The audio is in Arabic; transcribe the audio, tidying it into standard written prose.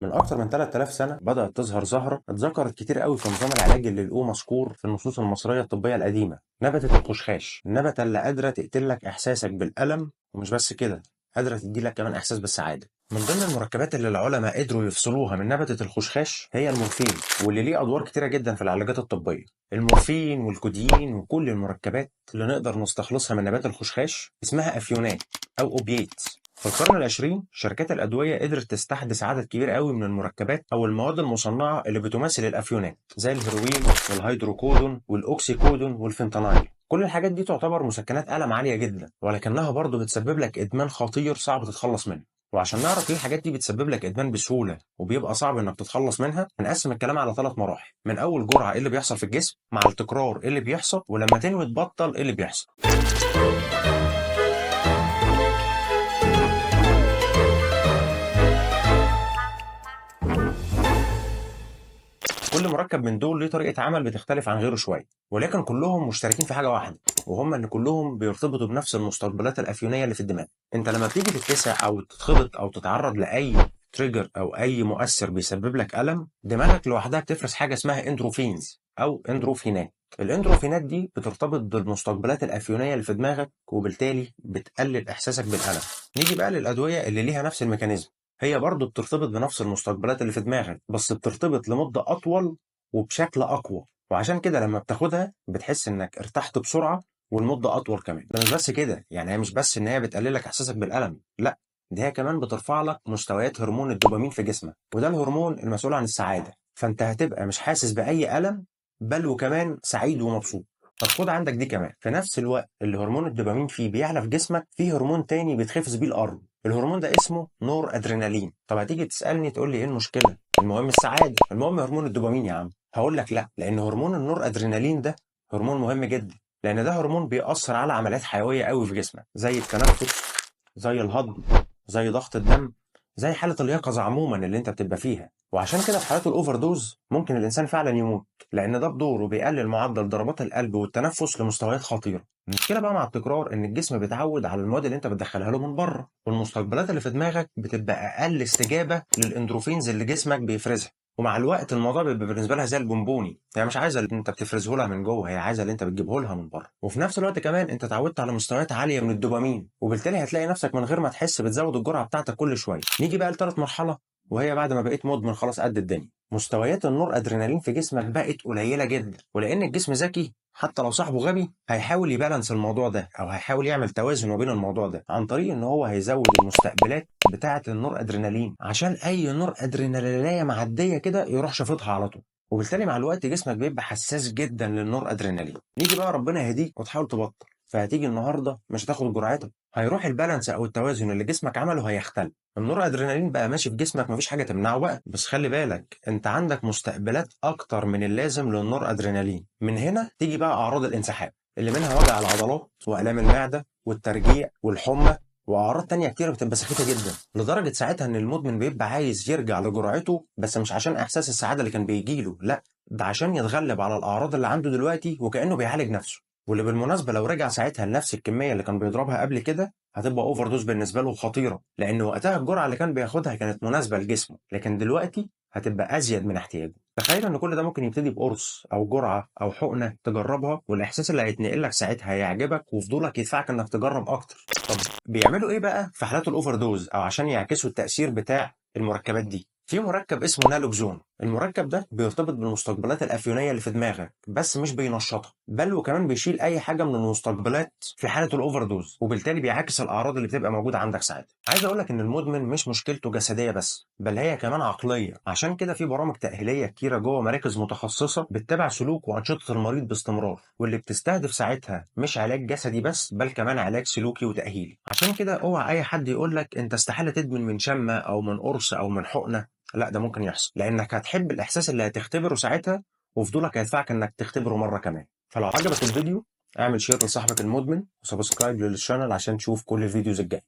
من أكتر من 3000 سنة بدأت تظهر زهرة اتذكرت كتير قوي في نظام العلاج اللي لقوه مذكور في النصوص المصرية الطبية القديمة، نبتة الخشخاش، النبتة اللي قادرة تقتلك إحساسك بالألم، ومش بس كده، قادرة تديلك كمان إحساس بالسعادة. من ضمن المركبات اللي العلماء قدروا يفصلوها من نبتة الخشخاش هي المورفين، واللي ليه أدوار كتيرة جدا في العلاجات الطبية. المورفين والكوديين وكل المركبات اللي نقدر نستخلصها من نبات الخشخاش اسمها أفيونات أو أوبيات. في القرن العشرين شركات الأدوية قدرت تستحدث عدد كبير قوي من المركبات أو المواد المصنعة اللي بتماثل الأفيونات زي الهيروين والهيدروكودون والأوكسيكودون والفنتانايل. كل الحاجات دي تعتبر مسكنات ألم عالية جدا، ولكنها برضه بتسبب لك إدمان خطير صعب تتخلص منه. وعشان نعرف ليه الحاجات دي بتسبب لك إدمان بسهولة وبيبقى صعب إنك تتخلص منها، هنقسم الكلام على 3 مراحل. من أول جرعة إيه اللي بيحصل في الجسم، مع التكرار إيه اللي بيحصل، ولما تنوي تبطل إيه اللي بيحصل. كل مركب من دول ليه طريقة عمل بتختلف عن غيره شوية، ولكن كلهم مشتركين في حاجة واحدة، وهم إن كلهم بيرتبطوا بنفس المستقبلات الأفيونية اللي في الدماغ. أنت لما بتيجي تتلسع أو تتخبط أو تتعرض لأي تريجر أو أي مؤثر بيسبب لك ألم، دماغك لوحدها بتفرز حاجة اسمها اندروفينز أو اندروفينات. الاندروفينات دي بترتبط بالمستقبلات الأفيونية اللي في دماغك، وبالتالي بتقلل إحساسك بالألم. نيجي بقى للأدوية اللي ليها نفس الميكانيزم، هي برضه بترتبط بنفس المستقبلات اللي في دماغك، بس بترتبط لمدة أطول وبشكل أقوى، وعشان كده لما بتاخدها بتحس إنك ارتحت بسرعة والمدة أطول كمان. ده مش بس كده، يعني هي مش بس إن هي بتقللك إحساسك بالألم، لا، دي هي كمان بترفع لك مستويات هرمون الدوبامين في جسمك، وده الهرمون المسؤول عن السعادة. فأنت هتبقى مش حاسس بأي ألم، بل وكمان سعيد ومبسوط. طب خد عندك دي كمان، في نفس الوقت اللي هرمون الدوبامين فيه بيعلى في جسمك، فيه هرمون تاني بيتخفز بيه الأرض. الهرمون ده اسمه نور ادرينالين. طب هتيجي تسالني تقول لي ايه المشكله؟ المهم السعاده، المهم هرمون الدوبامين يا عم. هقول لك لا، لان هرمون النور ادرينالين ده هرمون مهم جدا، لان ده هرمون بيأثر على عمليات حيويه قوي في جسمك، زي التنفس، زي الهضم، زي ضغط الدم، زي حاله اليقظه عموما اللي انت بتبقى فيها. وعشان كده في حالات الاوفر دوز ممكن الانسان فعلا يموت، لان ده بدوره بيقلل معدل ضربات القلب والتنفس لمستويات خطيره. المشكله بقى مع التكرار ان الجسم بيتعود على المواد اللي انت بتدخلها له من بره، والمستقبلات اللي في دماغك بتبقى اقل استجابه للاندروفينز اللي جسمك بيفرزها. ومع الوقت الموضوع بيبقى بالنسبه لها زي البونبوني، هي مش عايزه اللي انت بتفرزه لها من جوه، هي عايزه اللي انت بتجيبه لها من بره. وفي نفس الوقت كمان انت اتعودت على مستويات عاليه من الدوبامين، وبالتالي هتلاقي نفسك من غير ما تحس بتزود الجرعه بتاعتك كل شويه. نيجي بقى لثالث مرحله، وهي بعد ما بقيت مدمن خلاص قد الدنيا، مستويات النور ادرينالين في جسمك بقت قليله جدا. ولان الجسم ذكي، حتى لو صاحبه غبي هيحاول يبالانس الموضوع ده، او هيحاول يعمل توازن ما بين الموضوع ده عن طريق ان هو هيزود المستقبلات بتاعه النور ادرينالين، عشان اي نور ادرينالينيه معديه كده يروح شافطها على طول. وبالتالي مع الوقت جسمك بيبقى حساس جدا للنور ادرينالين. نيجي بقى ربنا يهديك وتحاول تبطل، فهتيجي النهارده مش هتاخد جرعتك، هيروح البالانس او التوازن اللي جسمك عمله هيختل. النور ادرينالين بقى ماشي في جسمك، مفيش حاجه تمنعه بقى. بس خلي بالك انت عندك مستقبلات اكتر من اللازم للنور ادرينالين. من هنا تيجي بقى اعراض الانسحاب، اللي منها وجع العضلات والام المعده والترجيع والحمى، واعراض تانية كتير بتبقى سخيفه جدا، لدرجه ساعتها ان المدمن بيبقى عايز يرجع لجرعته، بس مش عشان احساس السعاده اللي كان بيجيله، لا، ده عشان يتغلب على الاعراض اللي عنده دلوقتي وكانه بيعالج نفسه. واللي بالمناسبه لو رجع ساعتها لنفس الكميه اللي كان بيضربها قبل كده هتبقى اوفر دوز بالنسبه له خطيره، لان وقتها الجرعه اللي كان بياخدها كانت مناسبه لجسمه، لكن دلوقتي هتبقى ازيد من احتياجه. تخيل ان كل ده ممكن يبتدي بقرص او جرعه او حقنه تجربها، والاحساس اللي هيتنقل لك ساعتها هيعجبك وفضولك يدفعك انك تجرب اكتر. طب بيعملوا ايه بقى في حالات الاوفر دوز او عشان يعكسوا التاثير بتاع المركبات دي؟ في مركب اسمه نالوكزون. المركب ده بيرتبط بالمستقبلات الافيونيه اللي في دماغك، بس مش بينشطها، بل وكمان بيشيل اي حاجه من المستقبلات في حاله الاوفر دوز، وبالتالي بيعكس الاعراض اللي بتبقى موجوده عندك ساعتها. عايز اقول لك ان المدمن مش مشكلته جسديه بس، بل هي كمان عقليه. عشان كده في برامج تاهيليه كتيره جوه مراكز متخصصه بتتابع سلوك وانشطه المريض باستمرار، واللي بتستهدف ساعتها مش علاج جسدي بس، بل كمان علاج سلوكي وتاهيلي. عشان كده اوعى اي حد يقول لك انت استحاله تدمن من شمه او من قرص او من حقنه، لا، ده ممكن يحصل، لانك هتحب الاحساس اللي هتختبره ساعتها، وفضولك هيدفعك انك تختبره مره كمان. فلو عجبك الفيديو اعمل شير لصاحبك المدمن وسبسكرايب للشانل عشان تشوف كل الفيديوز الجايه.